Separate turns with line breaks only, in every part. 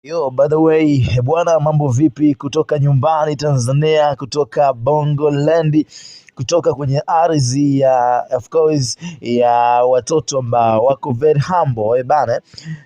Yo, by the way, bwana, mambo vipi? Kutoka nyumbani Tanzania, kutoka Bongo Land, kutoka kwenye ardhi ya of course ya watoto ambao wako very humble bana.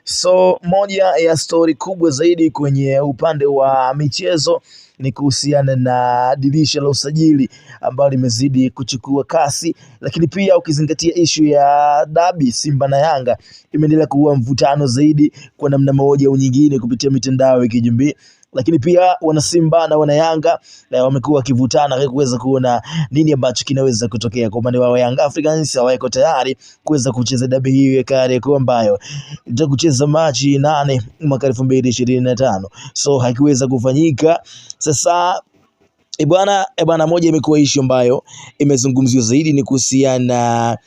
So moja ya story kubwa zaidi kwenye upande wa michezo ni kuhusiana na dirisha la usajili ambalo limezidi kuchukua kasi, lakini pia ukizingatia ishu ya dabi Simba na Yanga imeendelea kuwa mvutano zaidi kwa namna moja au nyingine kupitia mitandao ya kijamii, lakini pia wana Simba na wana Yanga wamekuwa wakivutana kuweza kuona nini ambacho kinaweza kutokea. Kwa upande wa Young Africans hawako tayari kuweza kucheza dabi hiyo ya Kariakoo ambayo itakucheza Machi 8 mwaka 2025, so hakiweza kufanyika. Sasa bwana, moja imekuwa issue ambayo imezungumziwa zaidi ni kuhusiana,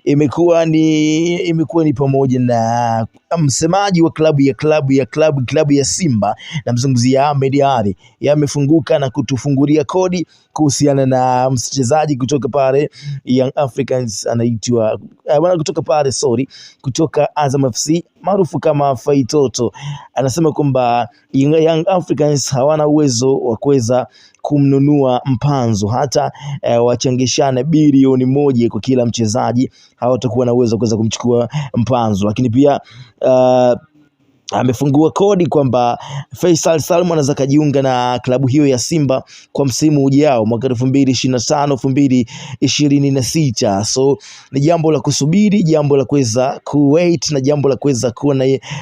imekuwa ni pamoja na msemaji wa klabu ya Simba, na mzungumzia Ahmed Ally, yamefunguka na kutufungulia kodi kuhusiana na mchezaji kutoka pale Young Africans anaitwa kutoka Azam FC maarufu kama Faitoto. Anasema kwamba Young Africans hawana uwezo wa kuweza kumnunua Mpanzu, hata wachangishane bilioni 1 kwa kila mchezaji, hawatakuwa na uwezo wa kuweza kumchukua Mpanzu. Lakini pia amefungua kodi kwamba Faisal Salum anaweza kujiunga na klabu hiyo ya Simba kwa msimu ujao mwaka 2025-2026. So ni jambo la kusubiri, jambo la kuweza kuwait, na jambo la kuweza kuwa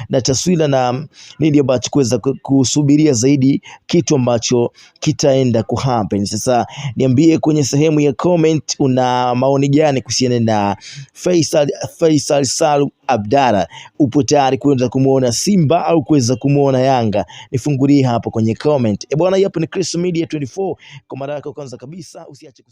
na taswira na nini ambacho kuweza kusubiria zaidi, kitu ambacho kitaenda kuhappen. Sasa niambie kwenye sehemu ya comment una maoni gani kuhusiana na Faisal Salum Abdalla. Upo tayari kuweza kumuona Simba au kuweza kumuona Yanga? Nifungulie hapo kwenye comment. Bwana, hapo ni Chris Media 24. Kwa mara yako kwanza kabisa usiache